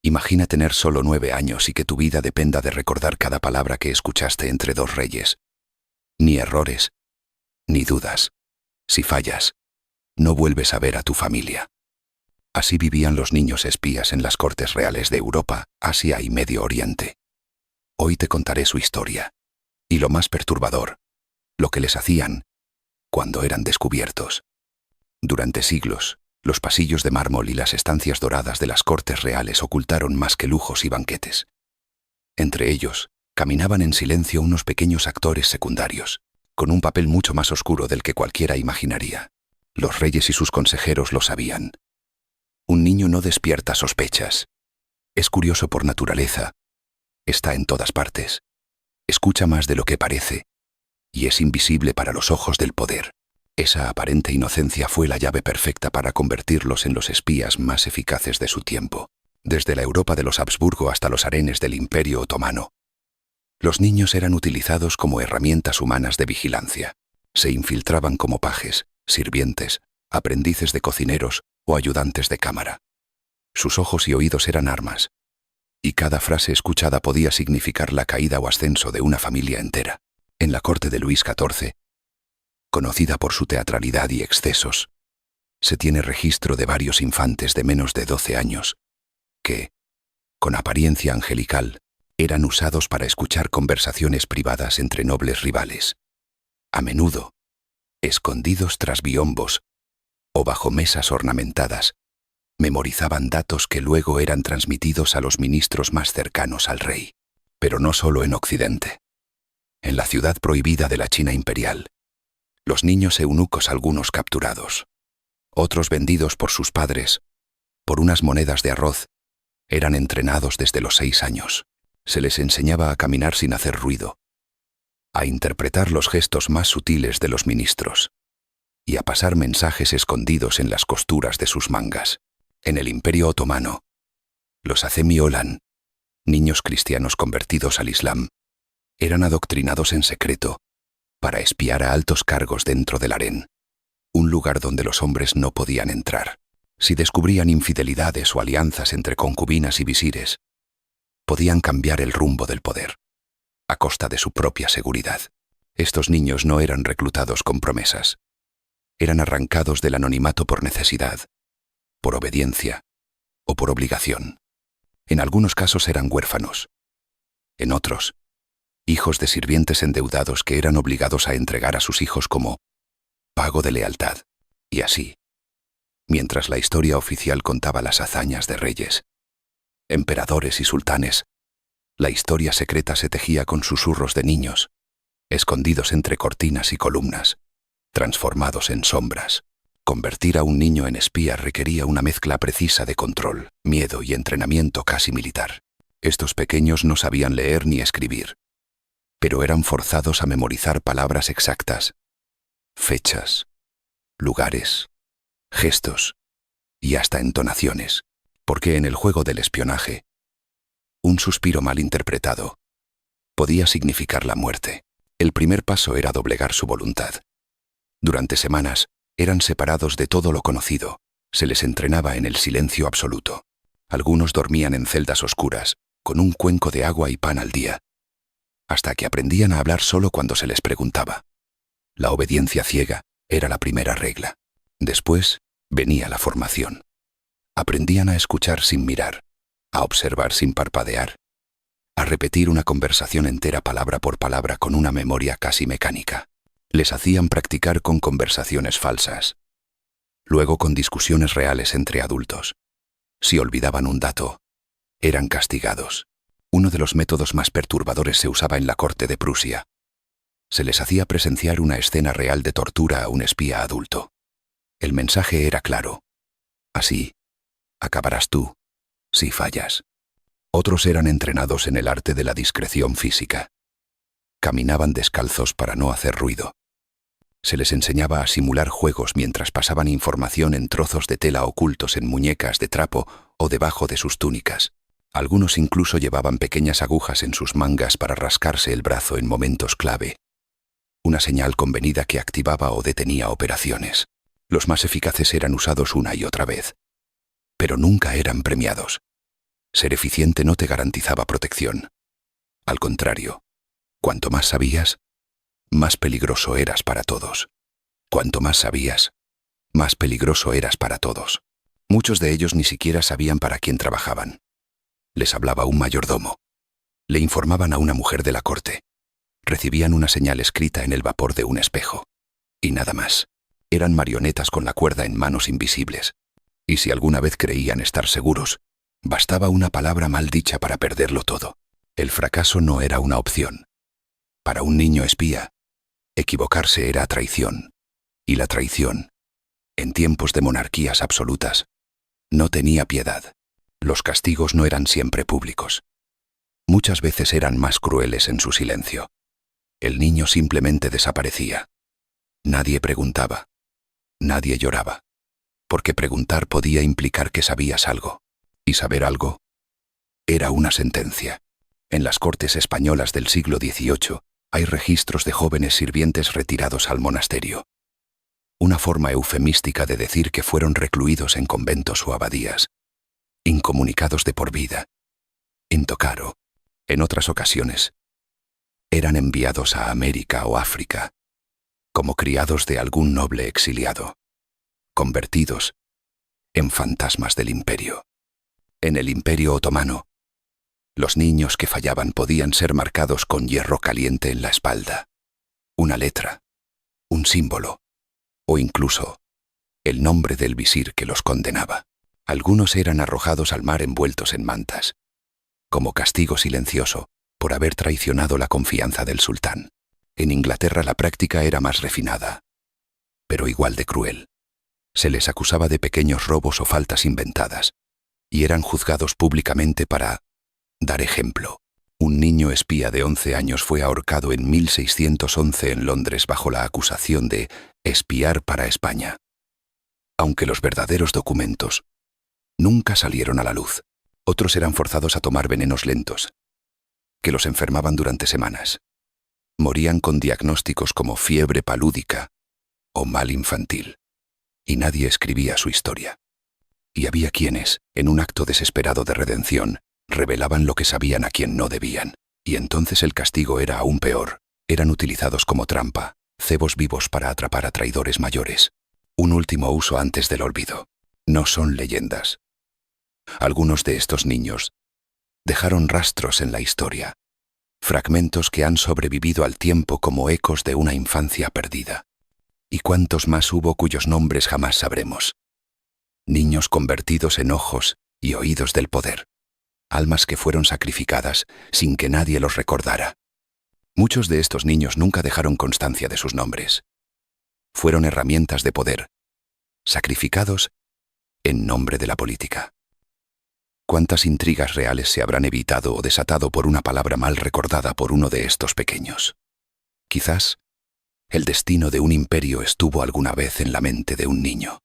Imagina tener solo 9 años y que tu vida dependa de recordar cada palabra que escuchaste entre dos reyes. Ni errores, ni dudas. Si fallas, no vuelves a ver a tu familia. Así vivían los niños espías en las cortes reales de Europa, Asia y Medio Oriente. Hoy te contaré su historia. Y lo más perturbador, lo que les hacían cuando eran descubiertos. Durante siglos, los pasillos de mármol y las estancias doradas de las cortes reales ocultaron más que lujos y banquetes. Entre ellos, caminaban en silencio unos pequeños actores secundarios, con un papel mucho más oscuro del que cualquiera imaginaría. Los reyes y sus consejeros lo sabían. Un niño no despierta sospechas. Es curioso por naturaleza. Está en todas partes. Escucha más de lo que parece. Y es invisible para los ojos del poder. Esa aparente inocencia fue la llave perfecta para convertirlos en los espías más eficaces de su tiempo, desde la Europa de los Habsburgo hasta los harenes del Imperio Otomano. Los niños eran utilizados como herramientas humanas de vigilancia. Se infiltraban como pajes, sirvientes, aprendices de cocineros o ayudantes de cámara. Sus ojos y oídos eran armas, y cada frase escuchada podía significar la caída o ascenso de una familia entera. En la corte de Luis XIV, conocida por su teatralidad y excesos, se tiene registro de varios infantes de menos de 12 años, que, con apariencia angelical, eran usados para escuchar conversaciones privadas entre nobles rivales. A menudo, escondidos tras biombos o bajo mesas ornamentadas, memorizaban datos que luego eran transmitidos a los ministros más cercanos al rey. Pero no solo en Occidente. En la ciudad prohibida de la China imperial, los niños eunucos, algunos capturados, otros vendidos por sus padres, por unas monedas de arroz, eran entrenados desde los 6 años. Se les enseñaba a caminar sin hacer ruido, a interpretar los gestos más sutiles de los ministros y a pasar mensajes escondidos en las costuras de sus mangas. En el Imperio Otomano, los Acemi Olan, niños cristianos convertidos al Islam, eran adoctrinados en secreto para espiar a altos cargos dentro del harén, un lugar donde los hombres no podían entrar. Si descubrían infidelidades o alianzas entre concubinas y visires, podían cambiar el rumbo del poder, a costa de su propia seguridad. Estos niños no eran reclutados con promesas. Eran arrancados del anonimato por necesidad, por obediencia o por obligación. En algunos casos eran huérfanos. En otros, hijos de sirvientes endeudados que eran obligados a entregar a sus hijos como pago de lealtad. Y así, mientras la historia oficial contaba las hazañas de reyes, emperadores y sultanes, la historia secreta se tejía con susurros de niños, escondidos entre cortinas y columnas, transformados en sombras. Convertir a un niño en espía requería una mezcla precisa de control, miedo y entrenamiento casi militar. Estos pequeños no sabían leer ni escribir, pero eran forzados a memorizar palabras exactas, fechas, lugares, gestos y hasta entonaciones, porque en el juego del espionaje, un suspiro mal interpretado podía significar la muerte. El primer paso era doblegar su voluntad. Durante semanas, eran separados de todo lo conocido, se les entrenaba en el silencio absoluto. Algunos dormían en celdas oscuras, con un cuenco de agua y pan al día, hasta que aprendían a hablar solo cuando se les preguntaba. La obediencia ciega era la primera regla. Después venía la formación. Aprendían a escuchar sin mirar, a observar sin parpadear, a repetir una conversación entera palabra por palabra con una memoria casi mecánica. Les hacían practicar con conversaciones falsas, luego con discusiones reales entre adultos. Si olvidaban un dato, eran castigados. Uno de los métodos más perturbadores se usaba en la corte de Prusia. Se les hacía presenciar una escena real de tortura a un espía adulto. El mensaje era claro. Así, acabarás tú, si fallas. Otros eran entrenados en el arte de la discreción física. Caminaban descalzos para no hacer ruido. Se les enseñaba a simular juegos mientras pasaban información en trozos de tela ocultos en muñecas de trapo o debajo de sus túnicas. Algunos incluso llevaban pequeñas agujas en sus mangas para rascarse el brazo en momentos clave, una señal convenida que activaba o detenía operaciones. Los más eficaces eran usados una y otra vez, pero nunca eran premiados. Ser eficiente no te garantizaba protección. Al contrario, cuanto más sabías, más peligroso eras para todos. Cuanto más sabías, más peligroso eras para todos. Muchos de ellos ni siquiera sabían para quién trabajaban. Les hablaba un mayordomo. Le informaban a una mujer de la corte. Recibían una señal escrita en el vapor de un espejo. Y nada más. Eran marionetas con la cuerda en manos invisibles. Y si alguna vez creían estar seguros, bastaba una palabra mal dicha para perderlo todo. El fracaso no era una opción. Para un niño espía, equivocarse era traición. Y la traición, en tiempos de monarquías absolutas, no tenía piedad. Los castigos no eran siempre públicos. Muchas veces eran más crueles en su silencio. El niño simplemente desaparecía. Nadie preguntaba. Nadie lloraba. Porque preguntar podía implicar que sabías algo. Y saber algo era una sentencia. En las cortes españolas del siglo XVIII hay registros de jóvenes sirvientes retirados al monasterio. Una forma eufemística de decir que fueron recluidos en conventos o abadías, incomunicados de por vida. En Tocaro, en otras ocasiones, eran enviados a América o África, como criados de algún noble exiliado, convertidos en fantasmas del imperio. En el Imperio Otomano, los niños que fallaban podían ser marcados con hierro caliente en la espalda, una letra, un símbolo, o incluso el nombre del visir que los condenaba. Algunos eran arrojados al mar envueltos en mantas, como castigo silencioso por haber traicionado la confianza del sultán. En Inglaterra la práctica era más refinada, pero igual de cruel. Se les acusaba de pequeños robos o faltas inventadas, y eran juzgados públicamente para dar ejemplo. Un niño espía de 11 años fue ahorcado en 1611 en Londres bajo la acusación de espiar para España. Aunque los verdaderos documentos nunca salieron a la luz. Otros eran forzados a tomar venenos lentos, que los enfermaban durante semanas. Morían con diagnósticos como fiebre palúdica o mal infantil. Y nadie escribía su historia. Y había quienes, en un acto desesperado de redención, revelaban lo que sabían a quien no debían. Y entonces el castigo era aún peor. Eran utilizados como trampa, cebos vivos para atrapar a traidores mayores. Un último uso antes del olvido. No son leyendas. Algunos de estos niños dejaron rastros en la historia, fragmentos que han sobrevivido al tiempo como ecos de una infancia perdida. ¿Y cuántos más hubo cuyos nombres jamás sabremos? Niños convertidos en ojos y oídos del poder. Almas que fueron sacrificadas sin que nadie los recordara. Muchos de estos niños nunca dejaron constancia de sus nombres. Fueron herramientas de poder, sacrificados en nombre de la política. ¿Cuántas intrigas reales se habrán evitado o desatado por una palabra mal recordada por uno de estos pequeños? Quizás el destino de un imperio estuvo alguna vez en la mente de un niño.